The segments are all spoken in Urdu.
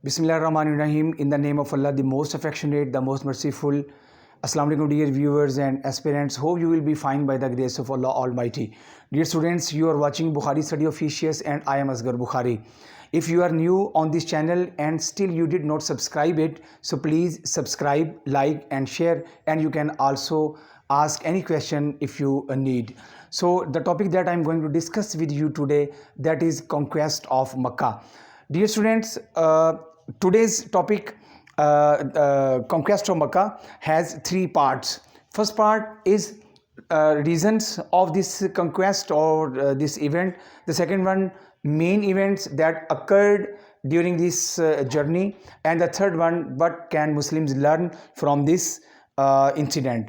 Bismillahirrahmanirrahim. In the name of Allah, the most affectionate, the most merciful. Assalamu alaikum, dear viewers and aspirants. Hope you will be fine by the grace of Allah Almighty. Dear students, you are watching Bukhari Study Officious and I am Asghar Bukhari. If you are new on this channel and still you did not subscribe it, so please subscribe, like and share, and you can also ask any question if you need. So the topic that I am going to discuss with you today, that is conquest of Makkah. Dear students, today's topic, conquest of Makkah, has three parts. First part is reasons of this conquest or this event. The second one, main events that occurred during this journey. And the third one, what can Muslims learn from this incident.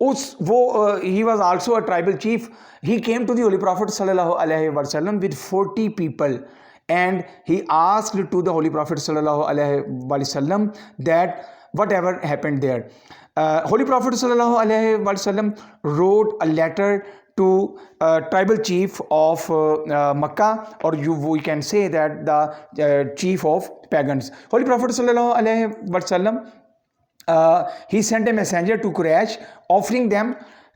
he was also a tribal chief. He came to the Holy Prophet sallallahu alaihi wasallam with 40 people, and he asked to the Holy Prophet sallallahu alaihi wasallam that whatever happened there. Holy Prophet sallallahu alaihi wasallam wrote a letter to tribal chief of Makkah, or we can say that the chief of pagans. Holy Prophet sallallahu alaihi wasallam he sent a messenger to Quraysh offering them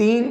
3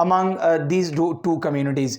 among these two communities.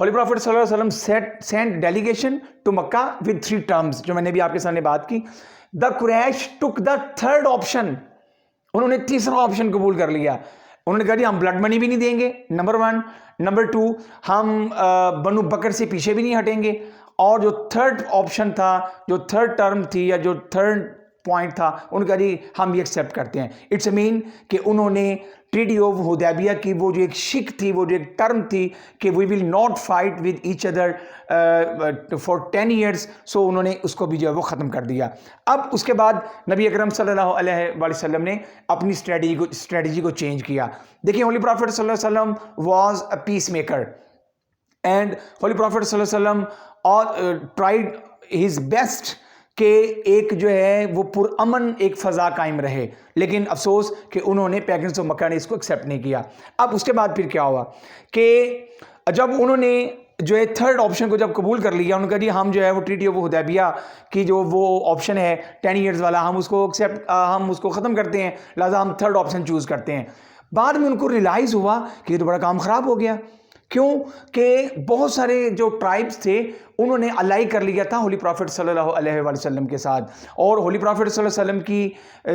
Holy prophet صلی اللہ علیہ وسلم sent delegation to Makkah with 3 terms, جو میں نے بھی آپ کے سامنے بات کی. The Quraysh took the third option. انہوں نے تیسرا آپشن قبول کر لیا. انہوں نے کہا جی ہم بلڈ منی بھی نہیں دیں گے، نمبر 1. نمبر 2 ہم بنو بکر سے پیچھے بھی نہیں ہٹیں گے. اور جو تھرڈ آپشن تھا، جو تھرڈ ٹرم تھی یا جو تھرڈ پوائنٹ تھا، انہوں نے کہا جی ہم یہ ایکسیپٹ کرتے ہیں. اٹس مین کہ انہوں نے ٹریٹی آف حدیبیہ کی وہ جو ایک شک تھی، وہ جو ایک ٹرم تھی کہ we will not fight with each other for 10 years, so انہوں نے اس کو بھی جو ہے وہ ختم کر دیا. اب اس کے بعد نبی اکرم صلی اللہ علیہ وآلہ وسلم نے اپنی اسٹریٹجی کو چینج کیا. دیکھیں ہولی پروفیٹ صلی اللہ علیہ وسلم was a peacemaker and holy prophet صلی اللہ علیہ وسلم ٹرائیڈ ہز بیسٹ کہ ایک جو ہے وہ پرامن ایک فضا قائم رہے، لیکن افسوس کہ انہوں نے پیگنز آف مکہ نے اس کو ایکسیپٹ نہیں کیا. اب اس کے بعد پھر کیا ہوا کہ جب انہوں نے جو ہے تھرڈ آپشن کو جب قبول کر لیا، انہوں نے کہا جی ہم جو ہے وہ ٹریٹی آف حدیبیہ کی جو وہ آپشن ہے 10 ایئرز والا، ہم اس کو ہم اس کو ختم کرتے ہیں، لہٰذا ہم تھرڈ آپشن چوز کرتے ہیں. بعد میں ان کو ریلائز ہوا کہ یہ تو بڑا کام خراب ہو گیا. کیوں کہ بہت سارے جو ٹرائبس تھے انہوں نے الائی کر لیا تھا ہولی پروفیٹ صلی اللہ علیہ وآلہ وسلم کے ساتھ، اور ہولی پروفیٹ صلی اللہ علیہ وسلم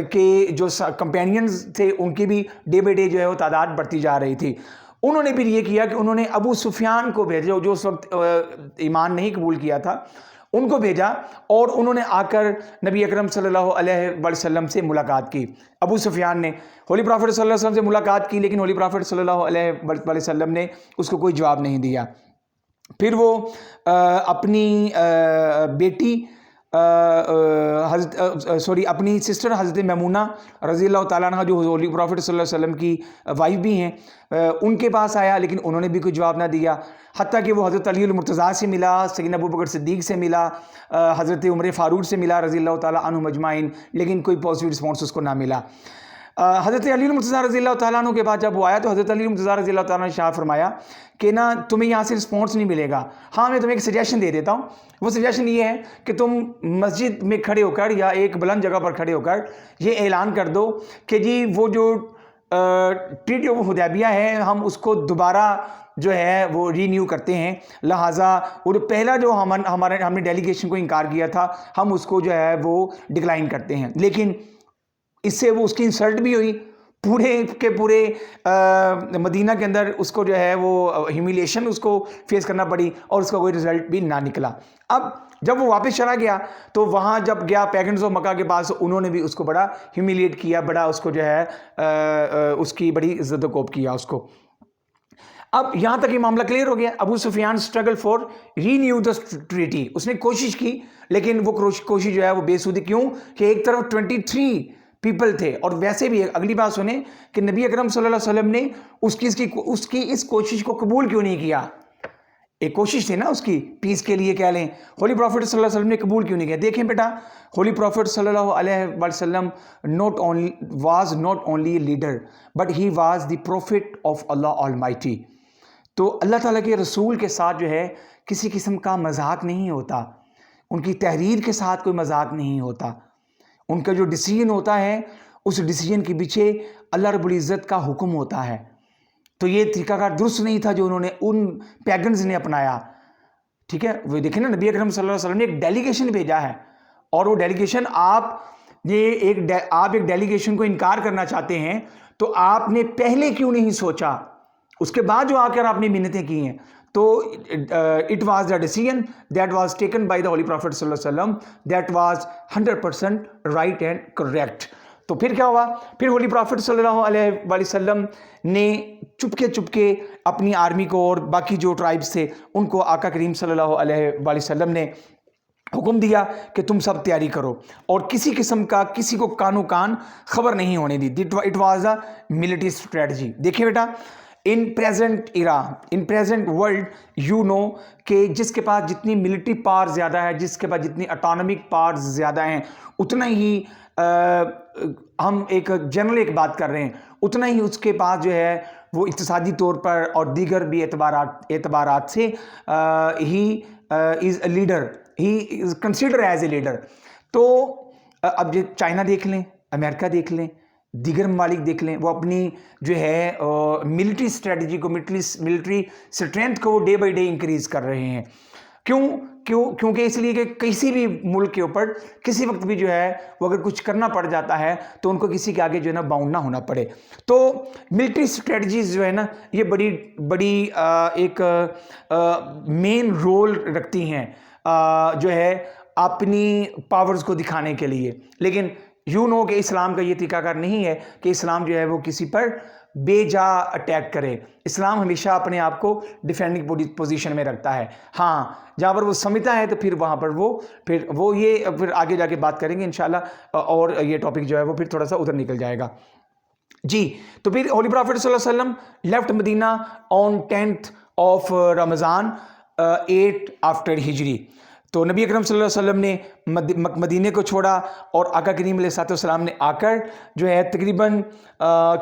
کی جو کمپینینز تھے ان کی بھی ڈے بائی ڈے جو ہے وہ تعداد بڑھتی جا رہی تھی. انہوں نے بھی یہ کیا کہ انہوں نے ابو سفیان کو بھیجا جو اس وقت ایمان نہیں قبول کیا تھا، ان کو بھیجا اور انہوں نے آ کر نبی اکرم صلی اللہ علیہ وآلہ وسلم سے ملاقات کی. ابو سفیان نے ہولی پروفیٹ صلی اللہ علیہ وسلم سے ملاقات کی، لیکن ہولی پروفیٹ صلی اللہ علیہ وآلہ وسلم نے اس کو کوئی جواب نہیں دیا. پھر وہ اپنی بیٹی اپنی سسٹر حضرت میمونہ رضی اللہ تعالیٰ عنہ جو ہولی پروفیٹ صلی اللہ علیہ وسلم کی وائف بھی ہیں، ان کے پاس آیا، لیکن انہوں نے بھی کوئی جواب نہ دیا. حتیٰ کہ وہ حضرت علی المرتضیٰ سے ملا، سیدنا ابوبکر صدیق سے ملا، حضرت عمر فاروق سے ملا رضی اللہ تعالیٰ عنہ مجمعین، لیکن کوئی پازیٹیو رسپانس اس کو نہ ملا. حضرت علی المرتضیٰ رضی اللہ تعالیٰ عنہ کے بعد جب وہ آیا تو حضرت علی المرتضیٰ رضی اللہ تعالیٰ عنہ نے ارشاد فرمایا کہ نا تمہیں یہاں سے رسپانس نہیں ملے گا، ہاں میں تمہیں ایک سجیشن دے دیتا ہوں. وہ سجیشن یہ ہے کہ تم مسجد میں کھڑے ہو کر یا ایک بلند جگہ پر کھڑے ہو کر یہ اعلان کر دو کہ جی وہ جو ٹریٹی آف حدیبیہ ہے ہم اس کو دوبارہ جو ہے وہ رینیو کرتے ہیں، لہٰذا وہ جو پہلا جو ہم نے ڈیلیگیشن کو انکار کیا تھا ہم اس کو جو ہے وہ ڈکلائن کرتے ہیں. لیکن اس سے وہ اس کی انسلٹ بھی ہوئی، پورے کے پورے مدینہ کے اندر اس کو جو ہے وہ ہیومیلیشن اس کو فیس کرنا پڑی اور اس کا کوئی رزلٹ بھی نہ نکلا. اب جب وہ واپس چلا گیا تو وہاں جب گیا پیگنز آف مکہ کے پاس، انہوں نے بھی اس کو بڑا ہیومیلیٹ کیا، بڑا اس کو جو ہے اس کی بڑی عزت و کوب کیا اس کو. اب یہاں تک یہ معاملہ کلیئر ہو گیا. Abu Sufyan struggle for renew the treaty, اس نے کوشش کی لیکن وہ کوشش جو ہے وہ بے سودی. کیوں کہ ایک طرف 23 پیپل تھے، اور ویسے بھی اگلی بات سنیں کہ نبی اکرم صلی اللہ علیہ وسلم نے اس کی اس کوشش کو قبول کیوں نہیں کیا. ایک کوشش تھی نا اس کی پیس کے لیے کہہ لیں، ہولی پروفیٹ صلی اللہ علیہ وسلم نے قبول کیوں نہیں کیا. دیکھیں بیٹا، ہولی پروفیٹ صلی اللہ علیہ وسلم was not only leader but he was the prophet of Allah almighty. تو اللہ تعالیٰ کے رسول کے ساتھ جو ہے کسی قسم کا مذاق نہیں ہوتا، ان کی تحریر کے ساتھ کوئی مذاق نہیں ہوتا. ان کا جو ڈیسیجن ہوتا ہے اس ڈیسیجن کے پیچھے اللہ رب العزت کا حکم ہوتا ہے. تو یہ طریقہ کار درست نہیں تھا جو انہوں نے ان پیگنز نے اپنایا. ٹھیک ہے، وہ دیکھیں نا نبی اکرم صلی اللہ علیہ وسلم نے ایک ڈیلیگیشن بھیجا ہے، اور وہ ڈیلیگیشن آپ ایک ڈیلیگیشن کو انکار کرنا چاہتے ہیں تو آپ نے پہلے کیوں نہیں سوچا، اس کے بعد جو آ کر آپ نے منتیں کی ہیں. تو it was the decision that was taken by the Holy Prophet صلی اللہ علیہ وسلم that was 100% right and correct. تو پھر کیا ہوا؟ پھر ہولی پروفیٹ صلی اللہ علیہ وآلہ وسلم نے چپکے اپنی آرمی کو اور باقی جو ٹرائبز تھے ان کو آقا کریم صلی اللہ علیہ وآلہ وسلم نے حکم دیا کہ تم سب تیاری کرو، اور کسی قسم کا کسی کو کانو کان خبر نہیں ہونے دی. It was a military strategy. دیکھیں بیٹا، in present era, in present world you know کہ جس کے پاس جتنی ملٹری پاور زیادہ ہے، جس کے پاس جتنی اٹانمک پاور زیادہ ہیں، اتنا ہی ہم ایک جنرل ایک بات کر رہے ہیں، اتنا ہی اس کے پاس جو ہے وہ اقتصادی طور پر اور دیگر بھی اعتبارات سے ہی is a leader, he is consider as a leader. تو اب چائنا دیکھ لیں، امریکہ دیکھ لیں، دیگر ممالک دیکھ لیں، وہ اپنی جو ہے ملٹری اسٹریٹجی کو، ملٹری اسٹرینتھ کو وہ ڈے بائی ڈے انکریز کر رہے ہیں. کیونکہ اس لیے کہ کسی بھی ملک کے اوپر کسی وقت بھی جو ہے وہ اگر کچھ کرنا پڑ جاتا ہے تو ان کو کسی کے آگے جو ہے نا باؤنڈ نہ ہونا پڑے. تو ملٹری اسٹریٹجیز جو ہے نا یہ بڑی ایک مین رول رکھتی ہیں جو ہے اپنی پاورز کو دکھانے کے لیے. لیکن کہ اسلام کا یہ طریقہ کار نہیں ہے کہ اسلام جو ہے وہ کسی پر بے جا اٹیک کرے. اسلام ہمیشہ اپنے آپ کو ڈیفینڈنگ پوزیشن میں رکھتا ہے. ہاں جہاں پر وہ سمجھتا ہے تو پھر وہاں پر پھر آگے جا کے بات کریں گے انشاءاللہ، اور یہ ٹاپک جو ہے وہ پھر تھوڑا سا ادھر نکل جائے گا. جی تو پھر ہولی پرافٹ صلی اللہ علیہ وسلم left Medina on 10th of Ramzan 8 after ہجری. تو نبی اکرم صلی اللہ علیہ وسلم نے مدینے کو چھوڑا اور آقا کریم علیہ السلام نے آ کر جو ہے تقریباً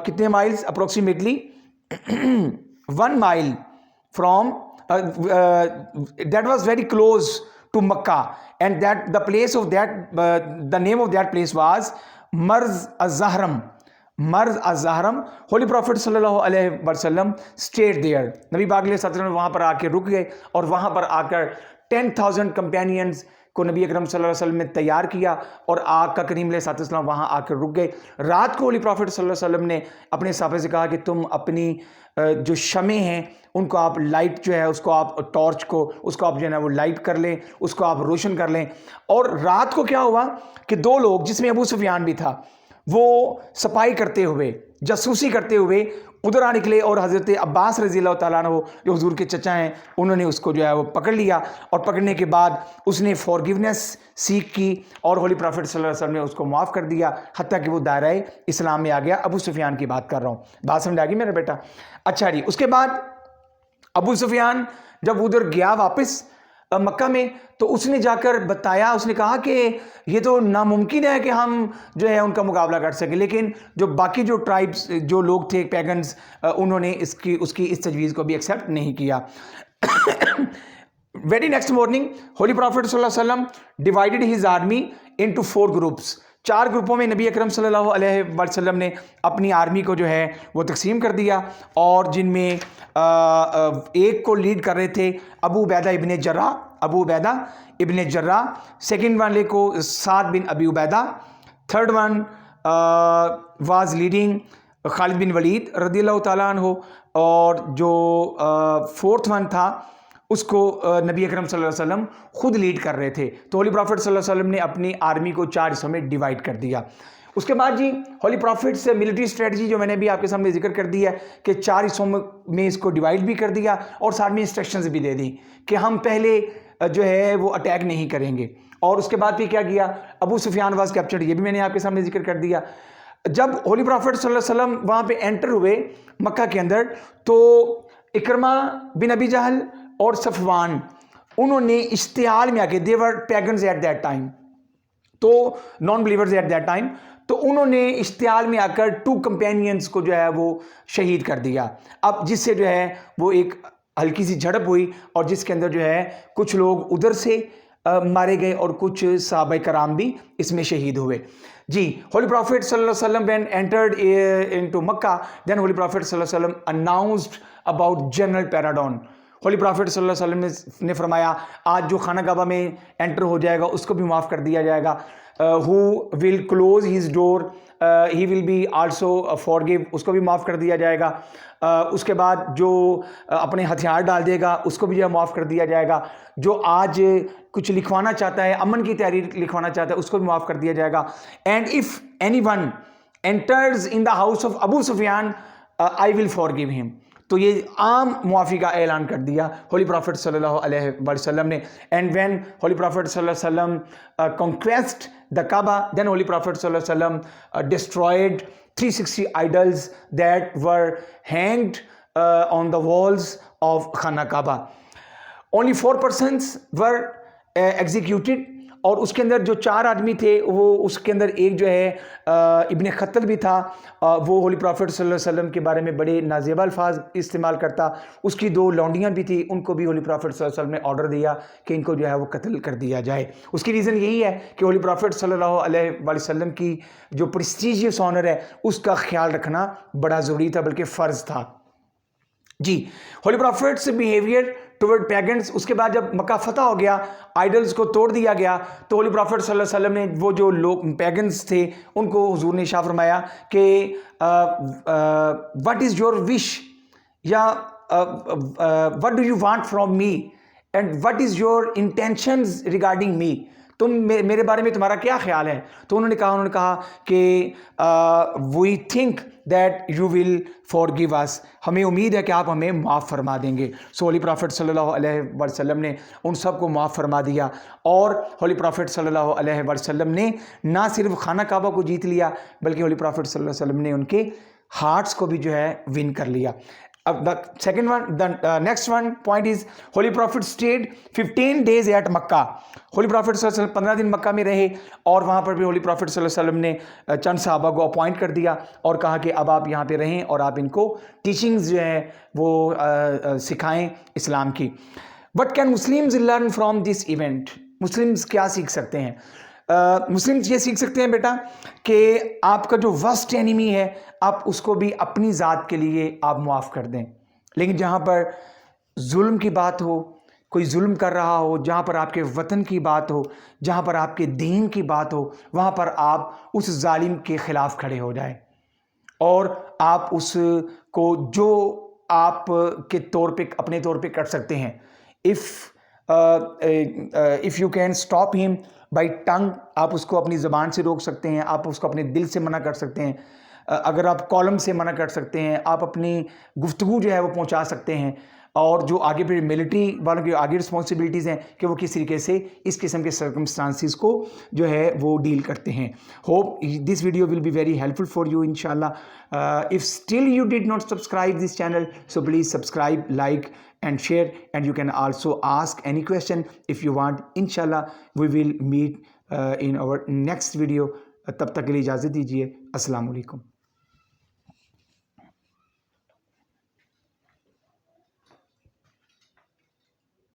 کتنے miles approximately 1 mile from that was very close to Mecca and that the place of that the name of that place was مرز الزہرم. مرز الزہرم. ہولی پروفٹ صلی اللہ علیہ وسلم اسٹیڈ دیئر. نبی پاک علیہ السلام وہاں پر آ کے رک گئے اور وہاں پر آ کر 10,000 کمپینینز کو نبی اکرم صلی اللہ علیہ وسلم نے تیار کیا اور آقا کریم علیہ السلام وہاں آ کر رک گئے. رات کو ہولی پروفٹ صلی اللہ علیہ وسلم نے اپنے صحابہ سے کہا کہ تم اپنی جو شمع ہیں ان کو آپ لائٹ جو ہے اس کو آپ ٹارچ کو اس کو آپ جو ہے نا وہ لائٹ کر لیں، اس کو آپ روشن کر لیں. اور رات کو کیا ہوا کہ 2 لوگ جس میں ابو سفیان بھی تھا وہ صفائی کرتے ہوئے، جاسوسی کرتے ہوئے ادھر آ نکلے اور حضرت عباس رضی اللہ تعالیٰ عنہ جو حضور کے چچا ہیں انہوں نے اس کو جو ہے وہ پکڑ لیا، اور پکڑنے کے بعد اس نے فارگیونیس سیکھ کی اور ہولی پرافٹ صلی اللہ علیہ وسلم نے اس کو معاف کر دیا حتیٰ کہ وہ دائرہ اسلام میں آ گیا. ابو سفیان کی بات کر رہا ہوں، بات سمجھ آ گئی میرا بیٹا؟ اچھا جی. اس کے بعد ابو سفیان جب ادھر گیا واپس مکہ میں تو اس نے جا کر بتایا، اس نے کہا کہ یہ تو ناممکن ہے کہ ہم جو ہے ان کا مقابلہ کر سکیں. لیکن جو باقی جو ٹرائبس جو لوگ تھے پیگنز انہوں نے اس کی تجویز کو بھی ایکسیپٹ نہیں کیا. Very next morning Holi prophet صلی اللہ علیہ وسلم divided his army into 4 groups. 4 گروپوں میں نبی اکرم صلی اللہ علیہ وسلم نے اپنی آرمی کو جو ہے وہ تقسیم کر دیا، اور جن میں ایک کو لیڈ کر رہے تھے ابو عبیدہ ابن جراح. سیکنڈ والے کو سعد بن ابی عبیدہ. تھرڈ ون واز لیڈنگ خالد بن ولید رضی اللہ تعالیٰ عنہ، اور جو فورتھ ون تھا اس کو نبی اکرم صلی اللہ علیہ وسلم خود لیڈ کر رہے تھے. تو ہولی پرافٹ صلی اللہ علیہ وسلم نے اپنی آرمی کو 4 حصوں میں ڈیوائڈ کر دیا. اس کے بعد جی ہولی پرافٹ سے ملٹری اسٹریٹجی جو میں نے بھی آپ کے سامنے ذکر کر دی ہے کہ 4 حصوں میں اس کو ڈیوائڈ بھی کر دیا اور ساتھ میں انسٹرکشنز بھی دے دی کہ ہم پہلے جو ہے وہ اٹیک نہیں کریں گے. اور اس کے بعد بھی کیا کیا، ابو سفیان واز کیپچرڈ، یہ بھی میں نے آپ کے سامنے ذکر کر دیا. جب ہولی پرافٹ صلی اللہ علیہ وسلم وہاں پہ انٹر ہوئے مکہ کے اندر تو اکرمہ بن ابی جہل اور صفوان انہوں نے اشتعال میں آ کے they were pagans at that time، تو non believers at that time, تو انہوں نے اشتعال میں آ کر 2 کمپینینز کو جو ہے وہ شہید کر دیا. اب جس سے جو ہے وہ ایک ہلکی سی جھڑپ ہوئی اور جس کے اندر جو ہے کچھ لوگ ادھر سے مارے گئے اور کچھ صحابہ کرام بھی اس میں شہید ہوئے. جی ہولی پرافٹ صلی اللہ علیہ وسلم when entered into Makkah then Holi prophet صلی اللہ علیہ وسلم announced about general pardon. Holi prophet صلی اللہ علیہ وسلم نے فرمایا آج جو خانہ کعبہ میں انٹر ہو جائے گا اس کو بھی معاف کر دیا جائے گا. who will close his door he will be also forgive، اس کو بھی معاف کر دیا جائے گا. اس کے بعد جو اپنے ہتھیار ڈال دے گا اس کو بھی جو معاف کر دیا جائے گا. جو آج کچھ لکھوانا چاہتا ہے، امن کی تحریر لکھوانا چاہتا ہے، اس کو بھی معاف کر دیا جائے گا. And if anyone enters in the house of Abu Sufyan I will forgive him. تو یہ عام معافی کا اعلان کر دیا ہولی پرافٹ صلی اللہ علیہ وسلم نے. اینڈ وین ہولی پرافٹ صلی اللہ علیہ وسلم conquest the Kaaba then Holi prophet صلی اللہ علیہ وسلم destroyed 360 idols that were hanged on the walls of Khana Kaaba. Only 4 persons were executed اور اس کے اندر جو 4 آدمی تھے وہ اس کے اندر ایک جو ہے ابن خطل بھی تھا، وہ ہولی پرافٹ صلی اللہ علیہ وسلم کے بارے میں بڑے نازیبا الفاظ استعمال کرتا. اس کی 2 لونڈیاں بھی تھیں، ان کو بھی ہولی پرافٹ صلی اللہ علیہ وسلم نے آرڈر دیا کہ ان کو جو ہے وہ قتل کر دیا جائے. اس کی ریزن یہی ہے کہ ہولی پرافٹ صلی اللہ علیہ وآلہ وسلم کی جو پریسٹیجیس آنر ہے اس کا خیال رکھنا بڑا ضروری تھا، بلکہ فرض تھا. جی، holy prophet's behaviour toward pagans. اس کے بعد جب مکہ فتح ہو گیا، آئیڈلز کو توڑ دیا گیا، تو ہولی پرافٹ صلی اللہ علیہ وسلم نے وہ جو لوگ پیگنز تھے ان کو حضور نے ارشاد فرمایا کہ واٹ از یور وش، یا what do you want from me and what is your intentions regarding me, تم میرے بارے میں تمہارا کیا خیال ہے؟ تو انہوں نے کہا کہ we think that you will forgive us, ہمیں امید ہے کہ آپ ہمیں معاف فرما دیں گے. سو ہولی پرافٹ صلی اللہ علیہ وسلم نے ان سب کو معاف فرما دیا، اور ہولی پرافٹ صلی اللہ علیہ وسلم نے نہ صرف خانہ کعبہ کو جیت لیا، بلکہ ہولی پرافٹ صلی اللہ علیہ وسلم نے ان کے ہارٹس کو بھی جو ہے ون کر لیا. اب next one point is holy prophet stayed 15 days at Mecca. Holy prophet صلی اللہ علیہ وسلم 15 دن مکہ میں رہے، اور وہاں پر بھی ہولی پرافٹ صلی اللہ علیہ وسلم نے چند صحابہ کو اپوائنٹ کر دیا اور کہا کہ اب آپ یہاں پہ رہیں اور آپ ان کو ٹیچنگز جو ہیں وہ سکھائیں اسلام کی. What can Muslims learn from this event? Muslims کیا سیکھ سکتے ہیں؟ مسلمز یہ سیکھ سکتے ہیں بیٹا کہ آپ کا جو ورسٹ اینیمی ہے آپ اس کو بھی اپنی ذات کے لیے آپ معاف کر دیں، لیکن جہاں پر ظلم کی بات ہو، کوئی ظلم کر رہا ہو، جہاں پر آپ کے وطن کی بات ہو، جہاں پر آپ کے دین کی بات ہو، وہاں پر آپ اس ظالم کے خلاف کھڑے ہو جائیں، اور آپ اس کو جو آپ کے طور پہ اپنے طور پہ کر سکتے ہیں. if you can stop him by tongue، آپ اس کو اپنی زبان سے روک سکتے ہیں، آپ اس کو اپنے دل سے منع کر سکتے ہیں، اگر آپ کالم سے منع کر سکتے ہیں، آپ اپنی گفتگو جو ہے وہ پہنچا سکتے ہیں. اور جو آگے پھر ملٹری والوں کی آگے رسپانسبلٹیز ہیں کہ وہ کس طریقے سے اس قسم کے سرکمسٹانسز کو جو ہے وہ ڈیل کرتے ہیں. Hope this video will be very helpful for you انشاءاللہ. if still you did not subscribe this channel, so please subscribe, like and share, and you can also ask any question if you want. Inshallah we will meet in our next video. تب تک کے لیے اجازت دیجیے. السلام علیکم.